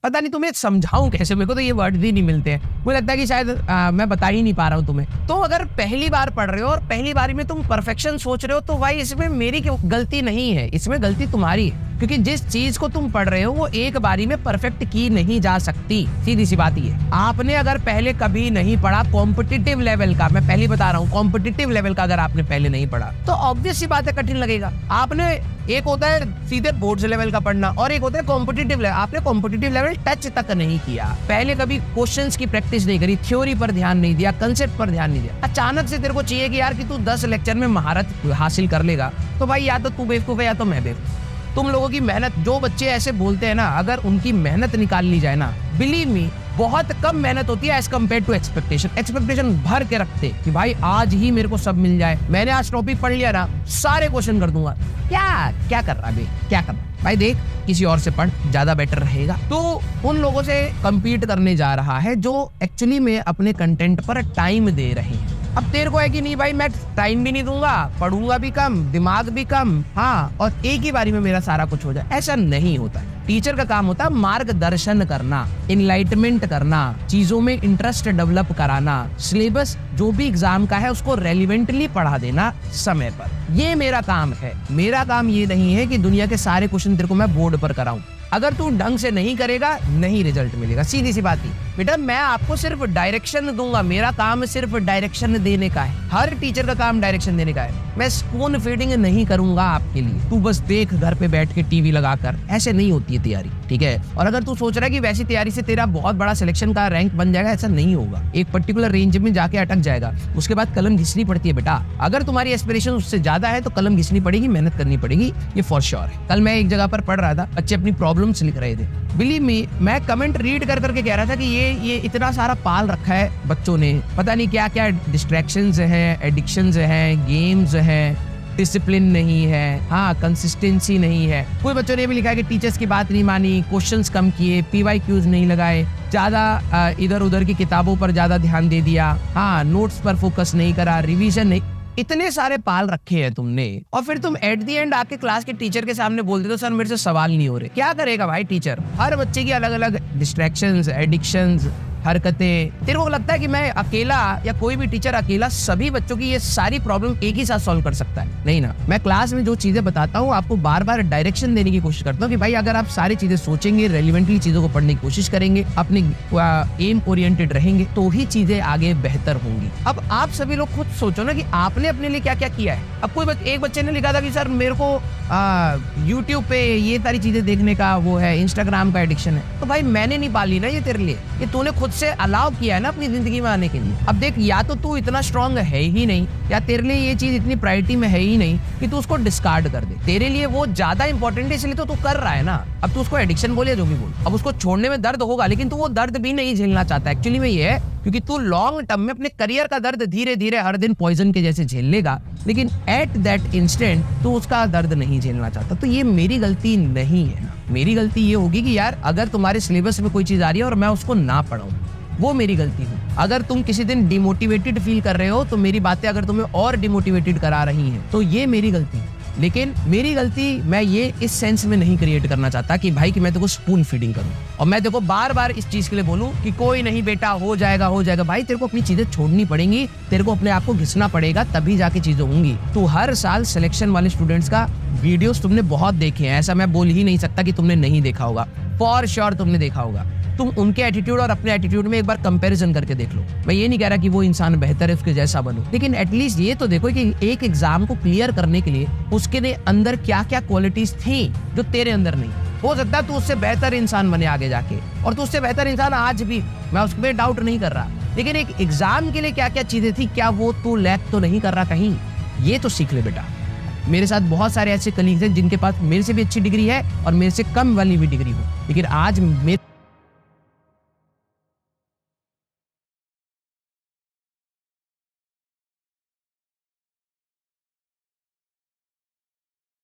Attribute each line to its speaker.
Speaker 1: पता नहीं तुम्हें समझाऊं कैसे, मेरे को तो ये वर्ड भी नहीं मिलते हैं। मुझे लगता है कि शायद मैं बता ही नहीं पा रहा हूँ तुम्हें। तो अगर पहली बार पढ़ रहे हो और पहली बारी में तुम परफेक्शन सोच रहे हो, तो भाई इसमें मेरी गलती नहीं है, इसमें गलती तुम्हारी है। क्योंकि जिस चीज को तुम पढ़ रहे हो वो एक बारी में परफेक्ट की नहीं जा सकती, सीधी सी बात ये। आपने अगर पहले कभी नहीं पढ़ा कॉम्पिटिटिव लेवल का, मैं पहले बता रहा हूँ, कॉम्पिटिटिव लेवल का अगर आपने पहले नहीं पढ़ा तो ऑब्वियस सी बात है कठिन लगेगा। आपने एक होता है सीधे बोर्ड लेवल का पढ़ना और एक होता है कॉम्पिटिटिव लेवल। आपने कॉम्पिटिटिव लेवल टच तक नहीं किया, पहले कभी क्वेश्चंस की प्रैक्टिस नहीं करी, थ्योरी पर ध्यान नहीं दिया, कंसेप्ट पर ध्यान नहीं दिया। अचानक से तेरे को चाहिए कि यार कि तू 10 लेक्चर में महारत हासिल कर लेगा, तो भाई या तो तू बेवकूफ है या तो मैं बेवकूफ। तुम लोगों की मेहनत, जो बच्चे ऐसे बोलते हैं ना, अगर उनकी मेहनत निकाल ली जाए ना, बिलीव मी बहुत कम मेहनत होती है as compare to expectation. Expectation भर के रखते कि भाई आज ही मेरे को सब मिल जाए, मैंने आज टॉपिक पढ़ लिया ना, सारे क्वेश्चन कर दूंगा। क्या कर रहा है क्या कर रहा भाई, देख किसी और से पढ़, ज्यादा बेटर रहेगा। तो उन लोगों से कम्पीट करने जा रहा है जो एक्चुअली में अपने कंटेंट पर टाइम दे रहे हैं। अब तेरे को है कि नहीं भाई मैं टाइम भी नहीं दूंगा, पढ़ूंगा भी कम, दिमाग भी कम, हाँ, और एक ही बारी में मेरा सारा कुछ हो जाए, ऐसा नहीं होता है। टीचर का काम होता है मार्गदर्शन करना, इनलाइटमेंट करना, चीजों में इंटरेस्ट डेवलप कराना, सिलेबस जो भी एग्जाम का है उसको रेलिवेंटली पढ़ा देना समय पर। ये मेरा काम है। मेरा काम ये नहीं है कि दुनिया के सारे क्वेश्चन तेरे को मैं बोर्ड पर कराऊं। अगर तू ढंग से नहीं करेगा नहीं रिजल्ट मिलेगा, सीधी सी बात है बेटा। मैं आपको सिर्फ डायरेक्शन दूंगा, मेरा काम सिर्फ डायरेक्शन देने का है। हर टीचर का काम डायरेक्शन देने का है। मैं स्पून फीडिंग नहीं करूंगा आपके लिए, तू बस देख घर पे बैठ के टीवी लगाकर, ऐसे नहीं होती है तैयारी, ठीक है। और अगर तू सोच रहा है कि वैसी तैयारी से तेरा बहुत बड़ा सिलेक्शन का रैंक बन जाएगा, ऐसा नहीं होगा। एक पर्टिकुलर रेंज में जाके अटक जाएगा, उसके बाद कलम घिसनी पड़ती है बेटा। अगर तुम्हारी एस्पिरेशन उससे ज्यादा है तो कलम घिसनी पड़ेगी, मेहनत करनी पड़ेगी, ये फॉर श्योर है। कल मैं एक जगह पर पढ़ रहा था, बच्चे अपनी प्रॉब्लम्स लिख रहे थे। बिलीव मी, मैं कमेंट रीड कर करके कह रहा था कि ये इतना सारा पाल रखा है बच्चों ने, पता नहीं क्या क्या डिस्ट्रैक्शंस हैं, एडिक्शंस हैं, गेम्स हैं, डिसिप्लिन नहीं है, हाँ, कंसिस्टेंसी नहीं है। कोई बच्चों ने भी लिखा है कि टीचर्स की बात नहीं मानी, क्वेश्चंस कम किए, PYQs नहीं लगाए, ज्यादा इधर उधर की किताबों पर ज्यादा ध्यान दे दिया, हाँ, नोट्स पर फोकस नहीं करा, रिवीजन नहीं। इतने सारे पाल रखे हैं तुमने, और फिर तुम एट द एंड आके क्लास के टीचर के सामने बोल देते हो सर मेरे से सवाल नहीं हो रहे। क्या करेगा भाई टीचर? हर बच्चे की अलग अलग डिस्ट्रैक्शंस, एडिक्शंस, हरकतें। तेरे को लगता है कि मैं अकेला या कोई भी टीचर अकेला सभी बच्चों की ये सारी प्रॉब्लम एक ही साथ सॉल्व कर सकता है? नहीं ना। मैं क्लास में जो चीजें बताता हूँ आपको बार बार डायरेक्शन देने की कोशिश करता हूँ कि भाई अगर आप सारी चीजें सोचेंगे, रेलिवेंटली चीजों को पढ़ने की कोशिश करेंगे, अपने एम ओरिएंटेड रहेंगे, तो ही चीजें आगे बेहतर होंगी। अब आप सभी लोग खुद सोचो ना कि आपने अपने लिए क्या क्या किया है। अब कोई एक बच्चे ने लिखा था कि सर मेरे को यूट्यूब पे ये सारी चीजें देखने का वो है, इंस्टाग्राम का एडिक्शन है। तो भाई मैंने नहीं पाली ना ये तेरे लिए, ये तूने खुद से अलाउ किया है ना अपनी जिंदगी में आने के लिए। अब देख, या तो तू इतना स्ट्रांग है ही नहीं, या तेरे लिए ये चीज इतनी प्रायोरिटी में है ही नहीं कि तू उसको डिस्कार्ड कर दे। तेरे लिए वो ज्यादा इंपॉर्टेंट है, इसलिए तो तू कर रहा है ना। अब तू उसको एडिक्शन बोले जो भी बोल, अब उसको छोड़ने में दर्द होगा, लेकिन तू वो दर्द भी नहीं झेलना चाहता। एक्चुअली में ये है क्योंकि तू लॉन्ग टर्म में अपने करियर का दर्द धीरे धीरे हर दिन पॉइजन के जैसे झेल लेगा, लेकिन एट दैट इंस्टेंट तू उसका दर्द नहीं झेलना चाहता। तो ये मेरी गलती नहीं है। मेरी गलती ये होगी कि यार अगर तुम्हारे सिलेबस में कोई चीज आ रही है और मैं उसको ना पढ़ाऊं, वो मेरी गलती है। अगर तुम किसी दिन डिमोटिवेटेड फील कर रहे हो तो मेरी बातें अगर तुम्हें और डिमोटिवेटेड करा रही हैं तो ये मेरी गलती है। लेकिन मेरी गलती मैं ये इस सेंस में नहीं क्रिएट करना चाहता कि भाई कि मैं तेको स्पून फीडिंग करूं और मैं देखो बार बार इस चीज के लिए बोलूं कि कोई नहीं बेटा, हो जाएगा हो जाएगा। भाई तेरे को अपनी चीजें छोड़नी पड़ेंगी, तेरे को अपने आप को घिसना पड़ेगा, तभी जाके चीजें होंगी। तो हर साल सिलेक्शन वाले स्टूडेंट्स का वीडियोस तुमने बहुत देखे हैं, ऐसा मैं बोल ही नहीं सकता कि तुमने नहीं देखा होगा। फॉर श्योर तुमने देखा होगा। तुम उनके एटीट्यूड और अपने एटीट्यूड में एक बार कंपैरिजन करके देख लो। मैं ये नहीं कह रहा कि वो इंसान बेहतर है, उसके जैसा बनो, लेकिन एटलीस्ट ये तो देखो कि एक एग्जाम को क्लियर करने के लिए उसके अंदर क्या क्या क्वालिटीज थी जो तेरे अंदर नहीं। हो सकता है तू उससे बेहतर इंसान बने आगे जाके, और तू उससे बेहतर इंसान आज भी, मैं उस पर डाउट नहीं कर रहा, लेकिन एक एग्जाम के लिए क्या क्या चीजें थी, क्या वो तू लैक तो नहीं कर रहा कहीं? ये तो सीख ले बेटा। मेरे साथ बहुत सारे ऐसे कलीग्स हैं जिनके पास मेरे से भी अच्छी डिग्री है और मेरे से कम वाली भी डिग्री हो, लेकिन आज मेरे